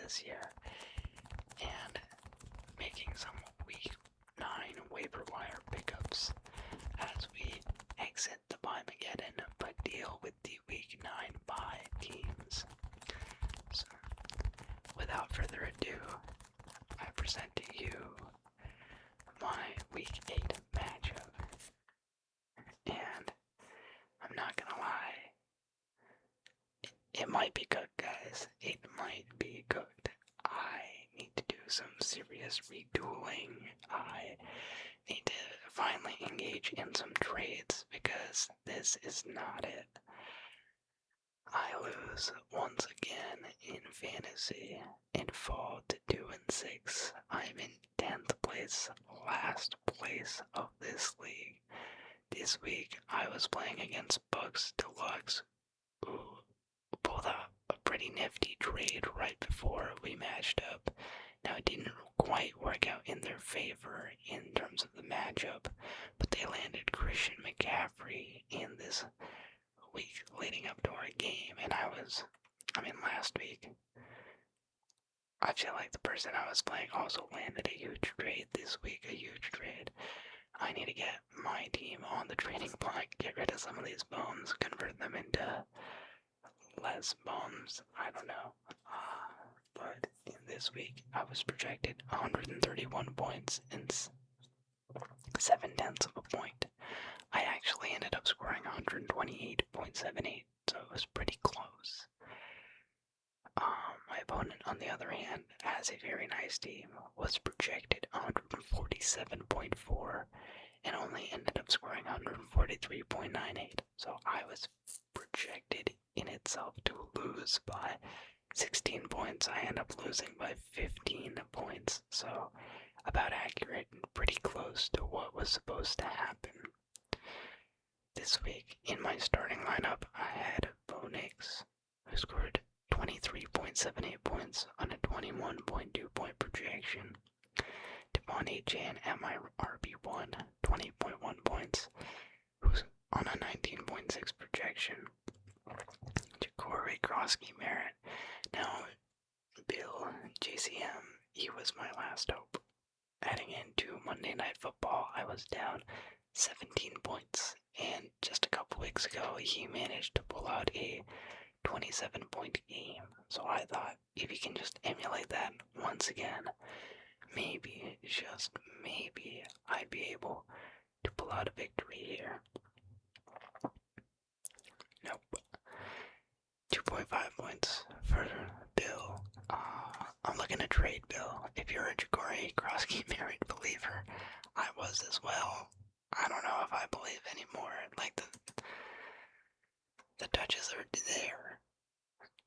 this year and making some Week 9 waiver wire pickups as we exit the Buymageddon but deal with the Week 9 bye teams. So, without further ado, I present to you my Week 8 matchup. And I'm not gonna lie, it might be cooked, guys. It might be cooked. I need to do some serious retooling. I need to finally engage in some trades because this is not it. I lose once again in fantasy and fall to 2-6. I'm in 10th place, last place of this league. This week I was playing against Bucs Deluxe, who pulled out a pretty nifty trade right before we matched up. Now, it didn't quite work out in their favor in terms of the matchup, but they landed Christian McCaffrey in this week leading up to our game, and last week, I feel like the person I was playing also landed a huge trade this week, a huge trade. I need to get my team on the trading block, get rid of some of these bombs, convert them into less bombs, I don't know. But in this week, I was projected 131 points and 7/10 of a point. I actually ended up scoring 128.78, so it was pretty close. My opponent, on the other hand, has a very nice team, was projected 147.4, and only ended up scoring 143.98. So I was projected in itself to lose by 16 points. I end up losing by 15 points, so about accurate and pretty close to what was supposed to happen. This week, in my starting lineup, I had Bo Nix, who scored 23.78 points on a 21.2 point projection. Devon Achane at my RB1, 20.1 points, who's on a 19.6 projection. Jacory Krosky-Merritt. Now, Bill, JCM, he was my last hope. Heading into Monday Night Football, I was down 17 points, and just a couple weeks ago, he managed to pull out a 27-point game. So I thought, if he can just emulate that once again, maybe, just maybe, I'd be able to pull out a victory here. Nope. 2.5 points for Bill. I'm looking to trade Bill. If you're a Jacory Krosky-Merritt believer, I was as well. I don't know if I believe anymore. Like, the touches are there.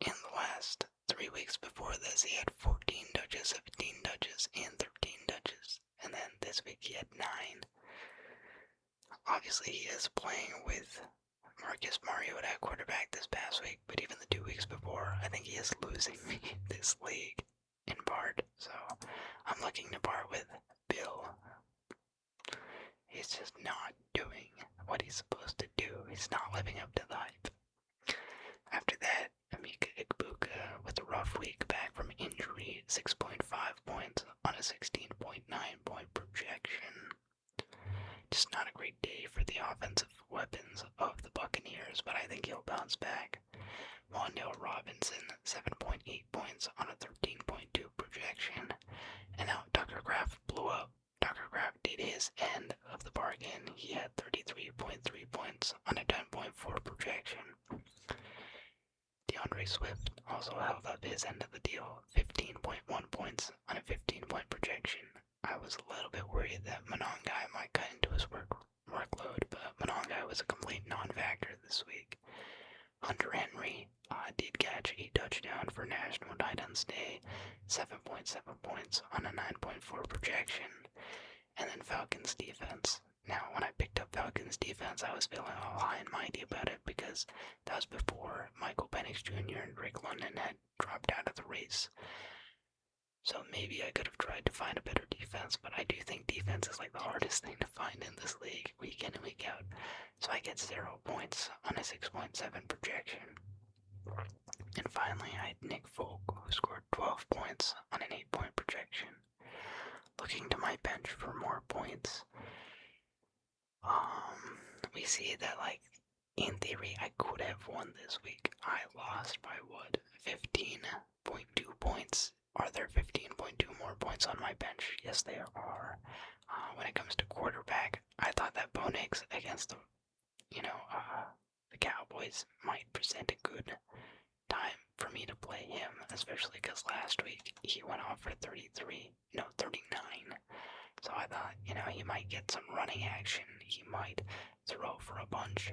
In the last 3 weeks before this, he had 14 touches, 17 touches, and 13 touches. And then this week he had 9. Obviously, he is playing with Marcus Mariota at quarterback this past week, but even the 2 weeks before, I think he is losing me this league in part. So I'm looking to part with Bill. He's just not doing what he's supposed to do. He's not living up to the hype. After that, Emeka Egbuka with a rough week back from injury, 6.5 points on a 16.9 point projection. Just not a great day for the offensive weapons of the Buccaneers, but I think he'll bounce back. Wan'Dale Robinson, 7.8 points on a 13.2 projection. And now Tucker Kraft blew up. Tucker Kraft did his end of the bargain. He had 33.3 points on a 10.4 projection. DeAndre Swift also held up his end of the deal, 15.1 points on a 15-point projection. I was a little bit worried that Monongai might cut into his workload, but Monongai was a complete non-factor this week. Hunter Henry did catch a touchdown for National Tight Ends Day, 7.7 points on a 9.4 projection. And then Falcons defense. Now, when I picked up Falcons defense, I was feeling all high and mighty about it because that was before Michael Penix Jr. and Drake London had dropped out of the race. So maybe I could have tried to find a better defense, but I do think defense is like the hardest thing to find in this league, week in and week out. So I get 0 points on a 6.7 projection. And finally, I had Nick Folk, who scored 12 points on an 8-point projection. Looking to my bench for more points, we see that, like, in theory, I could have won this week. I lost by, 15.2 points. Are there 15.2 more points on my bench? Yes, there are. When it comes to quarterback, I thought that Bo Nix against the Cowboys might present a good time for me to play him, especially because last week he went off for 39. So I thought, he might get some running action. He might throw for a bunch.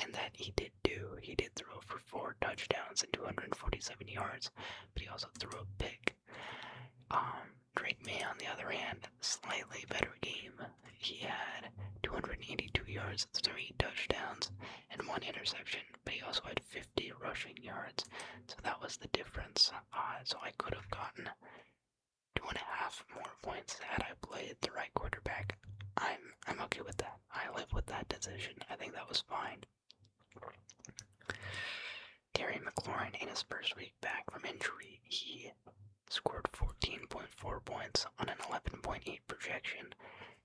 And that he did do. He did throw for 4 touchdowns and 247 yards, but he also threw a pick. Drake May, on the other hand, slightly better game. He had 282 yards, 3 touchdowns, and 1 interception, but he also had 50 rushing yards, so that was the difference. So I could have gotten 2.5 more points had I played the right quarterback. I'm okay with that. I live with that decision. I think that was fine. Terry McLaurin, in his first week back from injury, he scored 14.4 points on an 11.8 projection.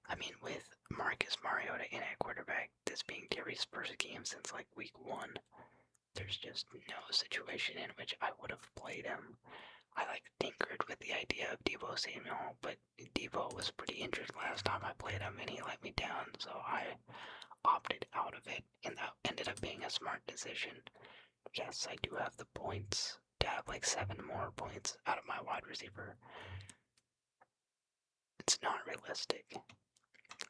I mean, with Marcus Mariota in at quarterback, this being Terry's first game since like week 1, there's just no situation in which I would have played him. I tinkered with the idea of Deebo Samuel, but Deebo was pretty injured last time I played him and he let me down, so I opted out of it, and that ended up being a smart decision. Yes, I do have the points to have 7 more points out of my wide receiver. It's not realistic.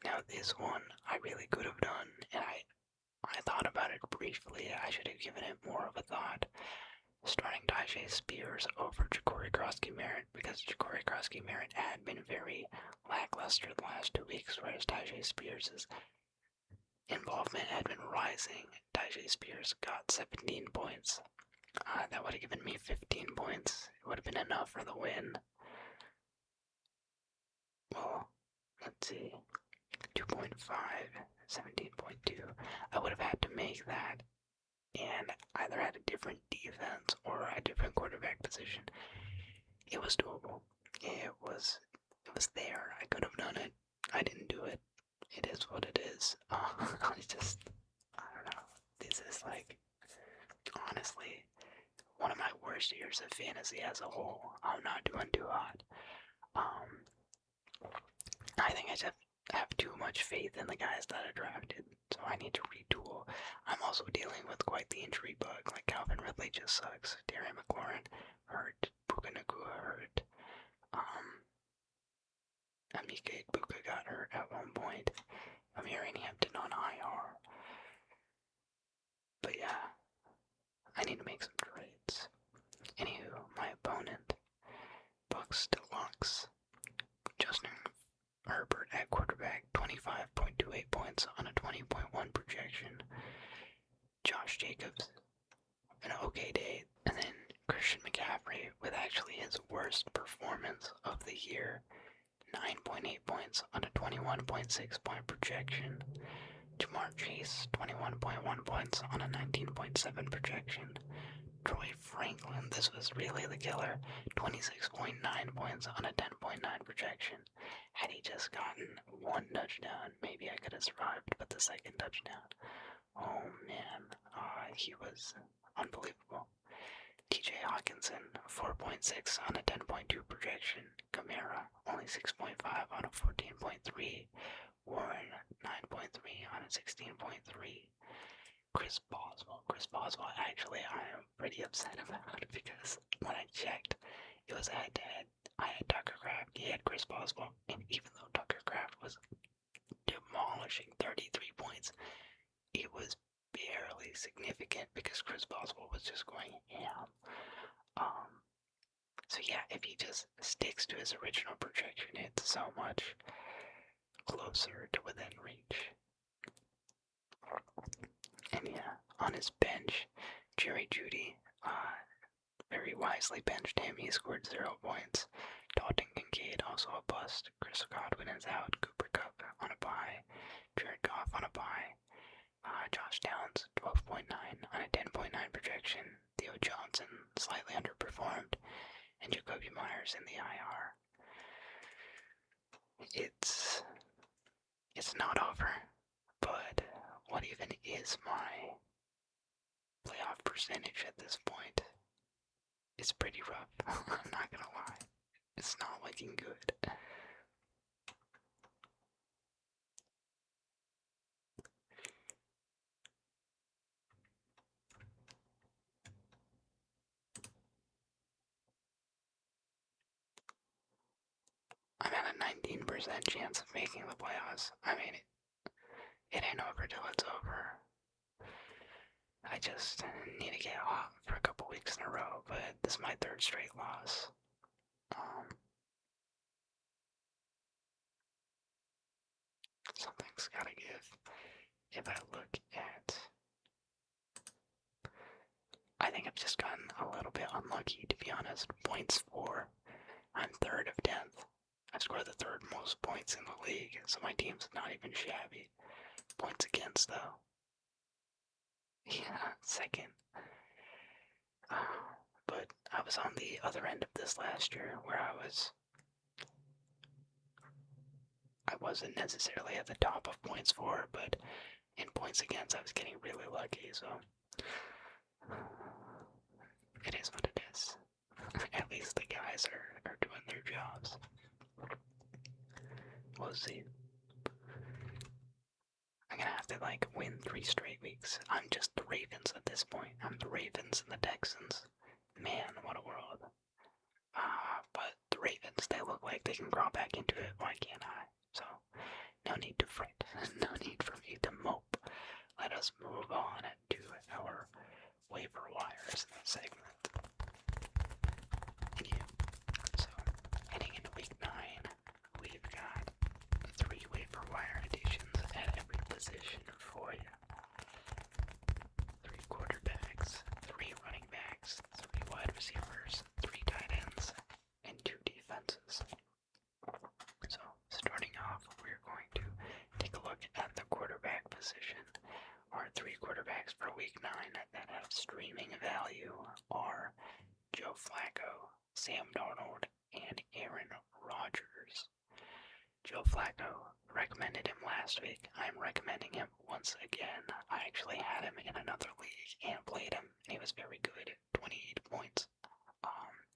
Now this one I really could have done, and I thought about it briefly. I should have given it more of a thought. Starting Tyjae Spears over Ja'Cory Krosky-Merritt, because Ja'Cory Krosky-Merritt had been very lackluster the last 2 weeks, whereas Tyjae Spears' involvement had been rising. Tyjae Spears got 17 points. That would have given me 15 points. It would have been enough for the win. Well, let's see. 2.5, 17.2. I would have had to make that and either had a different defense or a different quarterback position. It was doable. It was there. I could have done it. I didn't do it. It is what it is. I don't know. This is honestly, one of my worst years of fantasy as a whole. I'm not doing too hot. I think I just have too much faith in the guys that I drafted, so I need to retool. I'm also dealing with quite the injury bug. Calvin Ridley just sucks. Terry McLaurin hurt. Puka Nacua hurt. Amika Puka got hurt at one point. I'm hearing Hampton on IR. But yeah, I need to make some trades. Anywho, my opponent, Bucs Deluxe, Justin Herbert at quarterback, 25.28 points on a 20.1 projection. Josh Jacobs, an okay day. And then Christian McCaffrey with actually his worst performance of the year, 9.8 points on a 21.6 point projection. Jamar Chase, 21.1 points on a 19.7 projection. Troy Franklin, this was really the killer, 26.9 points on a 10.9 projection. Had he just gotten 1 touchdown, maybe I could have survived, but the second touchdown, oh man, he was unbelievable. TJ Hawkinson, 4.6 on a 10.2 projection. Kamara, only 6.5 on a 14.3. Warren, 9.3 on a 16.3. Chris Boswell, actually, I am pretty upset about it because when I checked, it was head-to-head. I had Tucker Kraft, he had Chris Boswell, and even though Tucker Kraft was demolishing 33 points, it was barely significant because Chris Boswell was just going ham. So yeah, if he just sticks to his original projection, it's so much closer to within reach. And yeah, on his bench, Jerry Jeudy, very wisely benched him. He scored 0 points. Dalton Kincaid, also a bust. Chris Godwin is out. Cooper Kupp on a bye. Jared Goff on a bye. Josh Downs, 12.9 on a 10.9 projection. Theo John, Watson slightly underperformed, and Jacoby Myers in the IR. It's not over, but what even is my playoff percentage at this point? It's pretty rough. I'm not gonna lie. It's not looking good. I'm at a 19% chance of making the playoffs. I mean, it ain't over till it's over. I just need to get hot for a couple weeks in a row, but this is my third straight loss. Something's gotta give. If I look at... I think I've just gotten a little bit unlucky, to be honest. Points for, I'm third of 10th. I scored the third most points in the league, so my team's not even shabby. Points against, though. Yeah, second. But I was on the other end of this last year, where I wasn't necessarily at the top of points for, but in points against I was getting really lucky, so it is what it is. At least the guys are doing their jobs. We'll see. I'm gonna have to win 3 straight weeks. I'm just the Ravens at this point. I'm the Ravens and the Texans. Man, what a world. But the Ravens, they look like they can crawl back into it. Why can't I? So, no need to fret. No need for me to mope. Let us move on to our waiver wires segment. Yeah. So, heading into week 9, we've got 3 waiver wire additions at every position for you. 3 quarterbacks, 3 running backs, 3 wide receivers, 3 tight ends, and 2 defenses. So, starting off, we're going to take a look at the quarterback position. Our 3 quarterbacks for week 9 that have streaming value are Joe Flacco, Sam Darnold, and Aaron Rodgers. Joe Flacco, recommended him last week. I'm recommending him once again. I actually had him in another league and played him, and he was very good. 28 points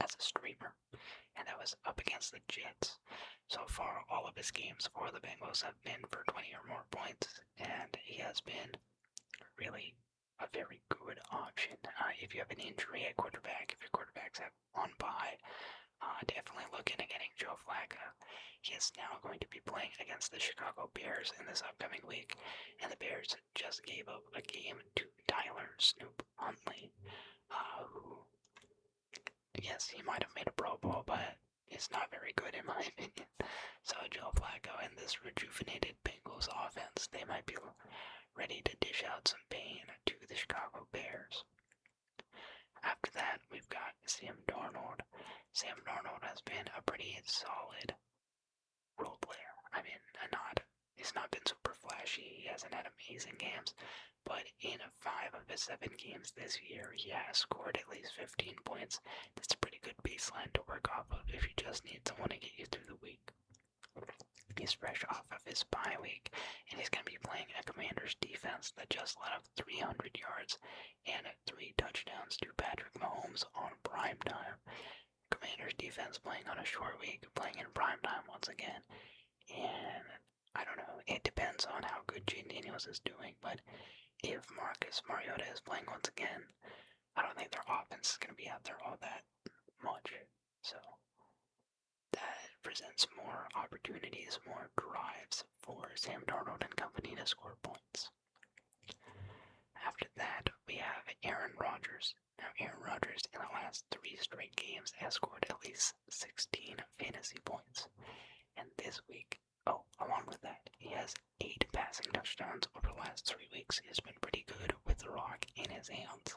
as a streamer, and that was up against the Jets. So far, all of his games for the Bengals have been for 20 or more points, and he has been really a very good option. If you have an injury at quarterback, if your quarterbacks have on bye, definitely look into getting Joe Flacco. He is now going to be playing against the Chicago Bears in this upcoming week, and the Bears just gave up a game to Tyler Snoop Huntley, who, yes, he might have made a Pro Bowl, but is not very good in my opinion. So Joe Flacco and this rejuvenated Bengals offense, they might be ready to dish out some pain to the Chicago Bears. After that, we've got Sam Darnold. Sam Darnold has been a pretty solid role player. I mean, he's not been super flashy. He hasn't had amazing games, but in 5 of his 7 games this year, he has scored at least 15 points. That's a pretty good baseline to work off of if you just need someone to get you through the week. He's fresh off of his bye week, and he's going to be playing a Commanders defense that just let up 300 yards and 3 touchdowns to Patrick Mahomes on prime time. Commanders defense playing on a short week, playing in prime time once again, and I don't know, it depends on how good Jane Daniels is doing, but if Marcus Mariota is playing once again, I don't think their offense is going to be out there all that much, so that presents more opportunities, more drives for Sam Darnold and company to score points. After that, we have Aaron Rodgers. Now, Aaron Rodgers in the last 3 straight games has scored at least 16 fantasy points. And this week, along with that, he has 8 passing touchdowns over the last 3 weeks. He has been pretty good with the rock in his hands.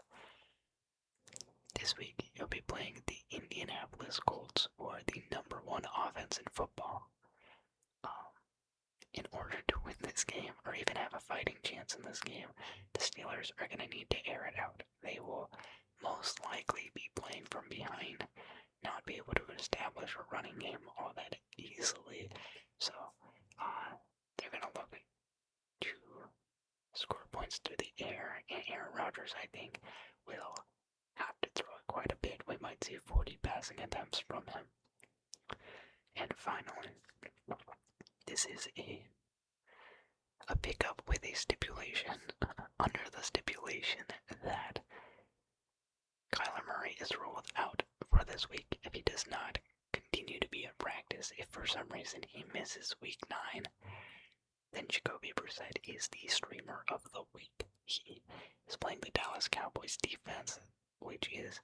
This week, he'll be playing the Indianapolis Colts, who are the #1 offense in football. In order to win this game, or even have a fighting chance in this game, the Steelers are going to need to air it out. They will most likely be playing from behind, not be able to establish a running game all that easily. So, they're going to look to score points through the air, and Aaron Rodgers, I think, will have to throw it quite a bit. We might see 40 passing attempts from him. And finally, this is a pickup with a stipulation, under the stipulation that Kyler Murray is ruled out for this week if he does not continue to be at practice. If for some reason he misses week 9, then Jacoby Brissett is the streamer of the week. He is playing the Dallas Cowboys defense, which is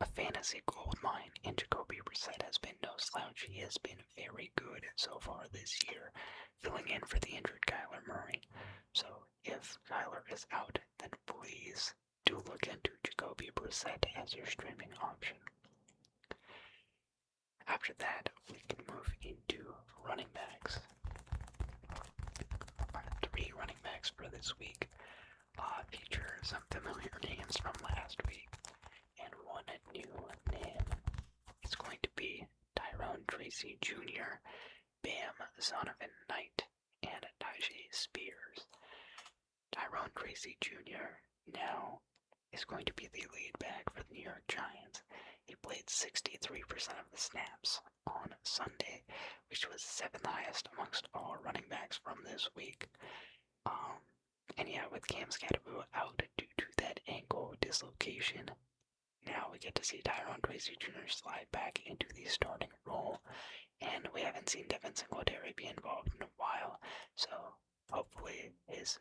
a fantasy gold mine, and Jacoby Brissett has been no slouch. He has been very good so far this year, filling in for the injured Kyler Murray. So if Kyler is out, then please do look into Jacoby Brissett as your streaming option. After that, we can move into running backs. Our 3 running backs for this week feature some familiar names from last week, and one new name is going to be Tyrone Tracy Jr., Bam Zonovan Knight, and Tajay Spears. Tyrone Tracy Jr. now is going to be the lead back for the New York Giants. He played 63% of the snaps on Sunday, which was 7th highest amongst all running backs from this week. And yeah, with Cam Scatterboo out due to that ankle dislocation, now we get to see Tyrone Tracy Jr. slide back into the starting role, and we haven't seen Devin Singletary be involved in a while, so hopefully his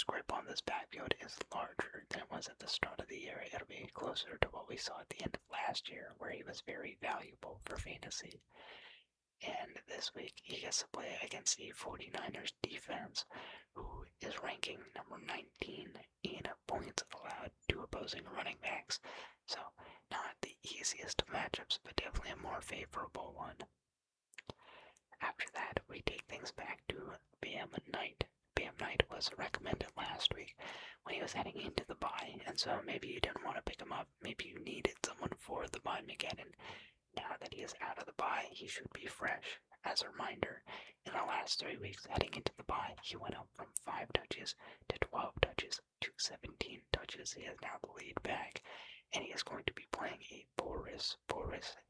grip on this backfield is larger than it was at the start of the year. It'll be closer to what we saw at the end of last year, where he was very valuable for fantasy. And this week, he gets to play against the 49ers defense, who is ranking number 19 in points allowed to opposing running backs. So, not the easiest of matchups, but definitely a more favorable one. After that, we take things back to Bam Knight. Bam Knight was recommended last week when he was heading into the bye, and so maybe you didn't want to pick him up. Maybe you needed someone for the bye Mageddon. Now that he is out of the bye, he should be fresh. As a reminder, in the last 3 weeks heading into the bye, he went up from 5 touches to 12 touches to 17 touches. He is now the lead back, and he is going to be playing a porous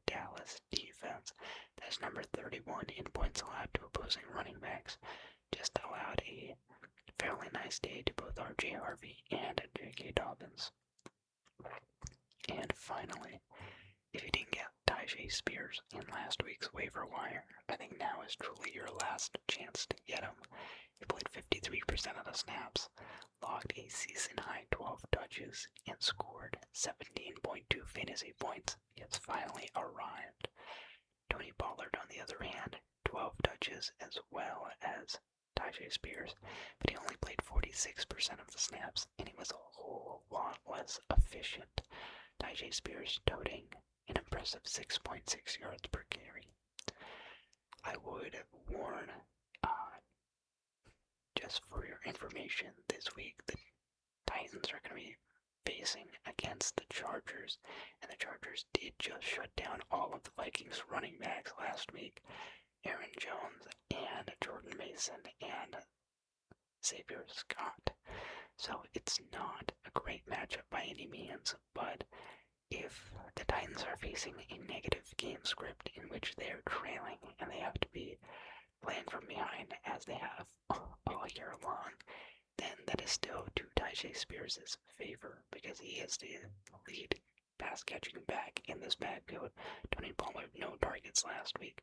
Dallas defense that's number 31 in points allowed to opposing running backs. Just allowed a fairly nice day to both R.J. Harvey and J.K. Dobbins. And finally, if you didn't get Tajay Spears in last week's waiver wire, I think now is truly your last chance to get him. He played 53% of the snaps, logged a season-high 12 touches, and scored 17.2 fantasy points. He has finally arrived. Tony Pollard, on the other hand, 12 touches as well as Tajay Spears, but he only played 46% of the snaps, and he was a whole lot less efficient. Tajay Spears toting an impressive 6.6 yards per carry. I would warn, just for your information, this week the Titans are going to be facing against the Chargers, and the Chargers did just shut down all of the Vikings running backs last week. Aaron Jones and Jordan Mason and Xavier Scott. So it's not a great matchup by any means, but if the Titans are facing a negative game script in which they're trailing and they have to be playing from behind as they have all year long, then that is still to Tajay Spears' favor because he is the lead pass catching back in this backfield. Tony Pollard, no targets last week.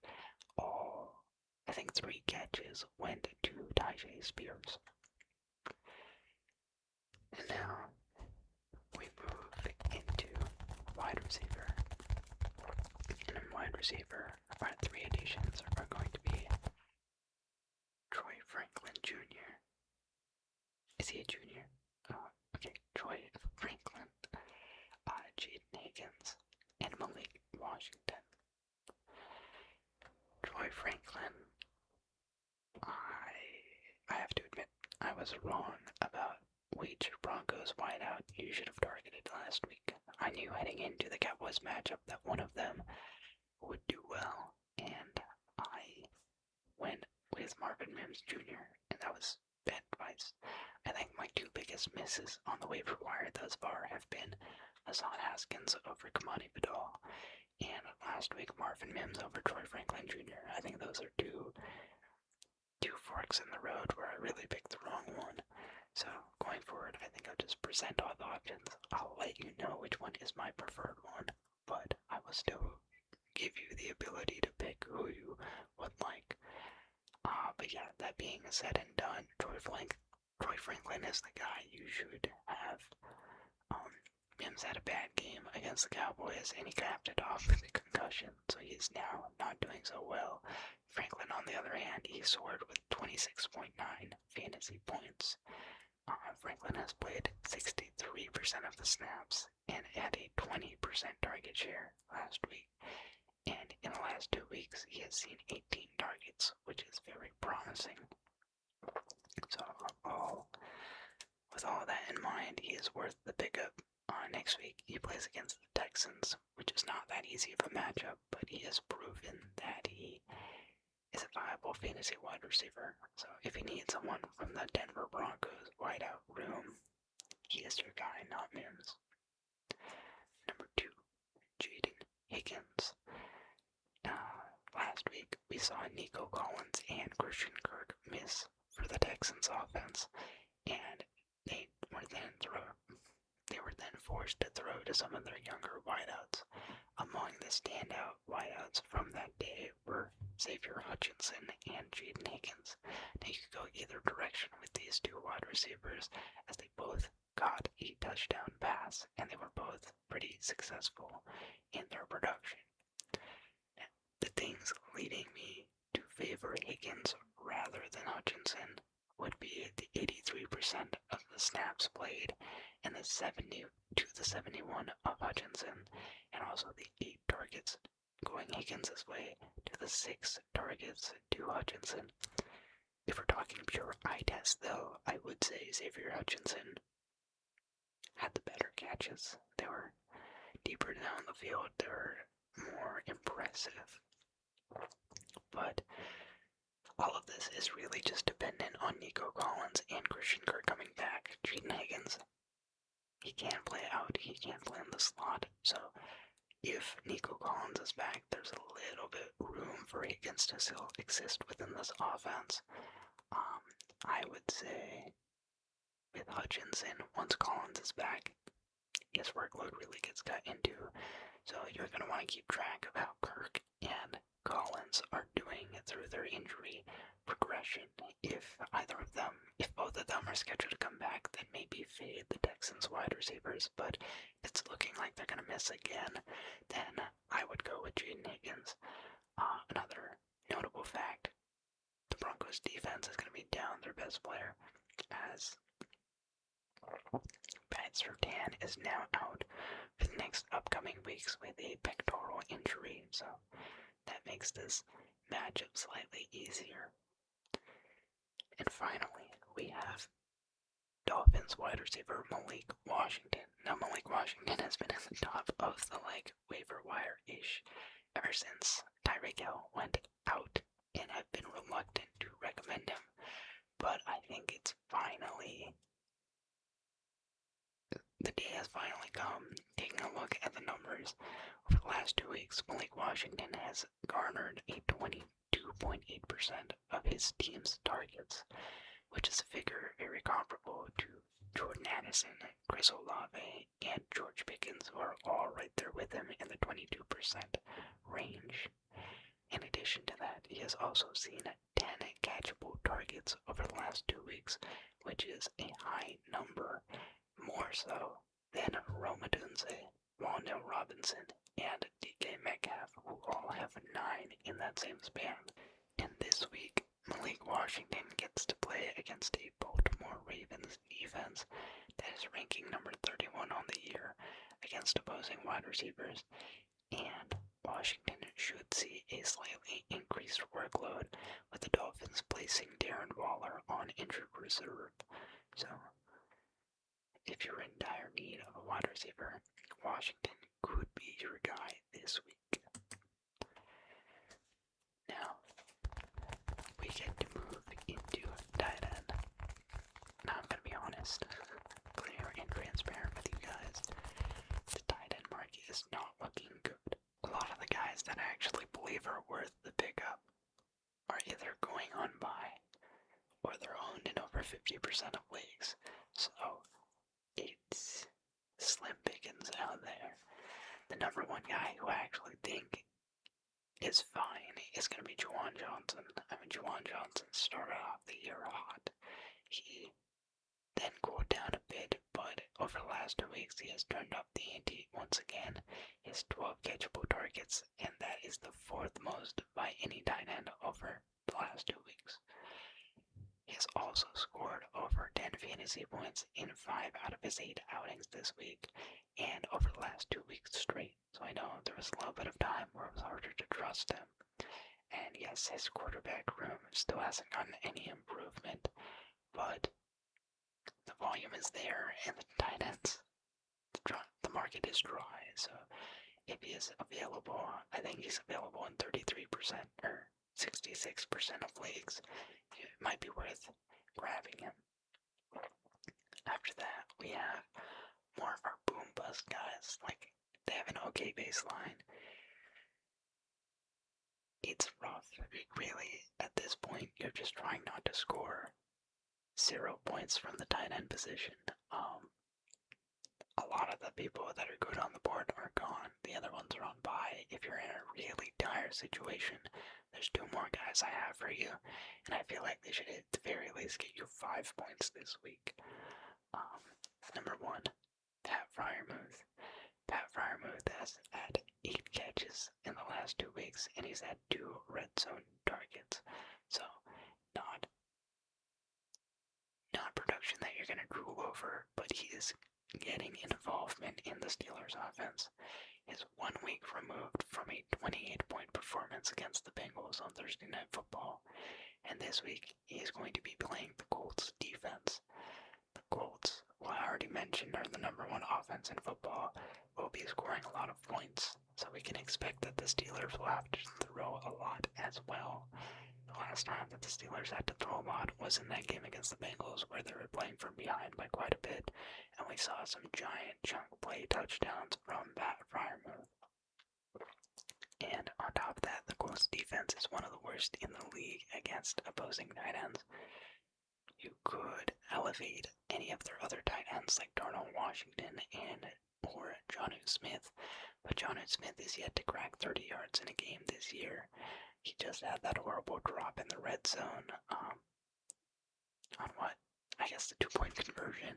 I think 3 catches went to Tajay Spears. And now we move into wide receiver. And in wide receiver, our 3 additions are going to be Troy Franklin Jr. Is he a junior? Okay, Troy Franklin, Jaden Higgins, and Malik Washington. Troy Franklin, I have to admit, I was wrong about which Broncos wideout you should have targeted last week? I knew heading into the Cowboys matchup that one of them would do well, and I went with Marvin Mims Jr., and that was bad advice. I think my two biggest misses on the waiver wire thus far have been Hassan Haskins over Kamani Vidal, and last week Marvin Mims over Troy Franklin Jr. I think those are two forks in the road where I really picked the wrong one. So going forward, I think I'll just present all the options. I'll let you know which one is my preferred one, but I will still give you the ability to pick who you would like. But yeah, that being said and done, Troy Franklin is the guy you should have. Mims had a bad game against the Cowboys, and he capped it off with a concussion, so he's now not doing so well. Franklin, on the other hand, he soared with 26.9 fantasy points. Franklin has played 63% of the snaps and had a 20% target share last week. And in the last 2 weeks, he has seen 18 targets, which is very promising. So, with all that in mind, he is worth the pickup. Next week, he plays against the Texans, which is not that easy of a matchup, but he has proven that he is a viable fantasy wide receiver. So, if you need someone from the Denver Broncos wideout room, he is your guy, not Mims. Number 2, Jaden Higgins. Last week, we saw Nico Collins and Christian Kirk miss for the Texans offense, and they were then forced to throw to some of their younger wideouts. Among the standout wideouts from that day were Xavier Hutchinson and Jaden Higgins. Now you could go either direction with these two wide receivers, as they both got a touchdown pass, and they were both pretty successful in their production. Now, the things leading me to favor Higgins rather than Hutchinson would be the 83% of the snaps played and the 70 to the 71 of Hutchinson, and also the 8 targets going Higgins' way to the 6 targets to Hutchinson. If we're talking pure eye test, though, I would say Xavier Hutchinson had the better catches. They were deeper down the field, they were more impressive. But all of this is really just dependent on Nico Collins and Christian Kirk coming back. Jaden Higgins, he can't play out, he can't play in the slot, so if Nico Collins is back, there's a little bit room for Higgins to still exist within this offense. I would say with Hutchinson, once Collins is back, his workload really gets cut into, so you're going to want to keep track of how Kirk and Collins are doing through their injury progression. If both of them are scheduled to come back, then maybe fade the Texans wide receivers, but it's looking like they're going to miss again, then I would go with Jaden Higgins. Another notable fact, the Broncos defense is going to be down their best player, as Pat Surtain is now out for the next upcoming weeks with a pectoral injury, so that makes this matchup slightly easier. And finally, we have Dolphins wide receiver Malik Washington. Now, Malik Washington has been at the top of the waiver wire-ish ever since Tyreek Hill went out, and I've been reluctant to recommend him. But I think it's finally, the day has finally come. Taking a look at the numbers over the last 2 weeks, Malik Washington has garnered a 22.8% of his team's targets, which is a figure very comparable to Jordan Addison, Chris Olave, and George Pickens, who are all right there with him in the 22% range. In addition to that, he has also seen 10 catchable targets over the last 2 weeks, which is a high number, more so than Rome Odunze, Wandale Robinson, and DK Metcalf, who all have 9 in that same span. And this week, Malik Washington gets to play against a Baltimore Ravens defense that is ranking number 31 on the year against opposing wide receivers, and Washington should see a slightly increased workload, with the Dolphins placing Darren Waller on injured reserve. So, if you're in dire need of a wide receiver, Washington could be your guy this week. Now, we get to move into tight end. Now, I'm going to be honest, clear and transparent with you guys. The tight end market is not looking good. A lot of the guys that I actually believe are worth the pickup are either going on by or they're owned in over 50% of leagues. So, it's slim pickings out there. The number one guy who I actually think is fine is going to be Juwan Johnson. Juwan Johnson started off the year hot. He then cooled down a bit, but over the last 2 weeks he has turned up the ante once again. He has 12 catchable targets, and that is the 4th most by any tight end over the last 2 weeks. He has also scored over 10 fantasy points in 5 out of his 8 outings this week, and over the last 2 weeks straight. So I know there was a little bit of time where it was harder to trust him. And yes, his quarterback room still hasn't gotten any improvement, but the volume is there, and the tight ends, the market is dry. So if he is available, I think he's available in 33% or 66% of leagues. It might be worth grabbing him. After that, we have more of our boom bust guys. Like, they have an okay baseline. It's rough. Really, at this point, you're just trying not to score 0 points from the tight end position. A lot of the people that are good on the board are gone. The other ones are on bye. If you're in a really dire situation, there's 2 more guys I have for you, and I feel like they should at the very least get you 5 points this week. Number 1, Pat Freiermuth. Pat Freiermuth has had 8 catches in the last 2 weeks, and he's had 2 red zone targets. So, not production that you're going to drool over, but he is getting involvement in the Steelers' offense. Is 1 week removed from a 28-point performance against the Bengals on Thursday Night Football, and this week he is going to be playing the Colts defense. The Colts, who I already mentioned are the number 1 offense in football, will be scoring a lot of points, so we can expect that the Steelers will have to throw a lot as well. The last time that the Steelers had to throw a lot was in that game against the Bengals, where they were playing from behind by quite a bit, and we saw some giant chunk play touchdowns from Pat Freiermuth. And on top of that, the Colts defense is one of the worst in the league against opposing tight ends. You could elevate any of their other tight ends like Darnell Washington or Jonnu Smith, but Jonnu Smith is yet to crack 30 yards in a game this year. He just had that horrible drop in the red zone on the 2-point conversion.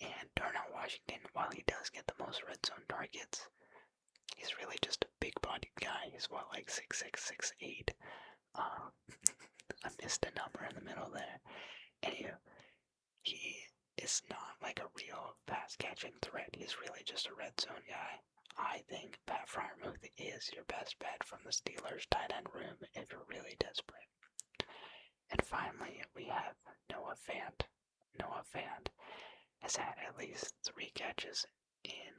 And Darnell Washington, while he does get the most red zone targets, he's really just a big-bodied guy. He's 6'6", 6'8". I missed a number in the middle there. Anywho, he is not like a real pass-catching threat. He's really just a red zone guy. I think Pat Freiermuth is your best bet from the Steelers' tight end room if you're really desperate. And finally, we have Noah Fant. Noah Fant has had at least 3 catches in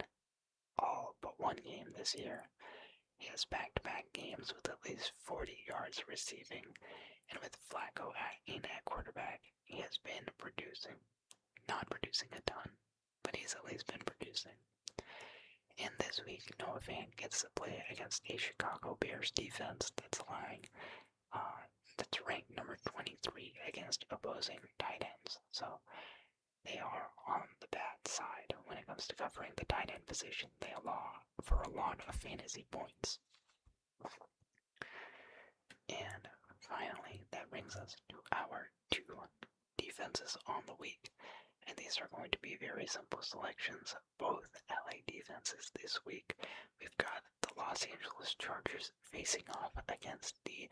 all but 1 game this year. He has back-to-back games with at least 40 yards receiving, and with Flacco at quarterback, he has been producing. Not producing a ton, but he's at least been producing. And this week, Noah Fant gets to play against a Chicago Bears defense that's ranked number 23 against opposing tight ends. So they are on the bad side when it comes to covering the tight end position. They allow for a lot of fantasy points. And finally, that brings us to our 2 defenses on the week. And these are going to be very simple selections. Both LA defenses this week. We've got the Los Angeles Chargers facing off against the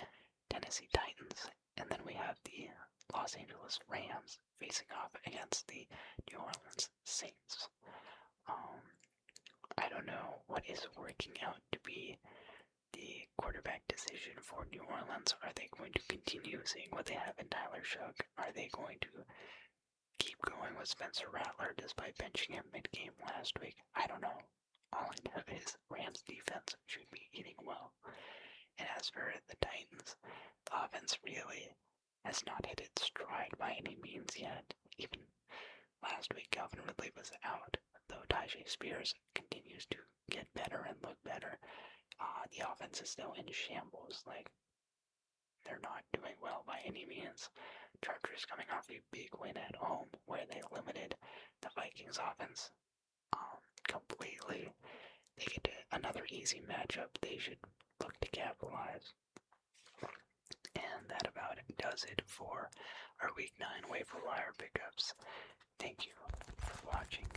Tennessee Titans. And then we have the Los Angeles Rams facing off against the New Orleans Saints. I don't know what is working out to be the quarterback decision for New Orleans. Are they going to continue seeing what they have in Tyler Shough? Are they going to keep going was Spencer Rattler despite benching him mid-game last week? I don't know. All I know is Rams defense should be eating well. And as for the Titans, the offense really has not hit its stride by any means yet. Even last week, Calvin Ridley was out, though Tajay Spears continues to get better and look better. The offense is still in shambles. Like, they're not doing well by any means. Chargers coming off a big win at home where they limited the Vikings offense completely. They get another easy matchup. They should look to capitalize. And that about does it for our Week 9 waiver wire pickups. Thank you for watching.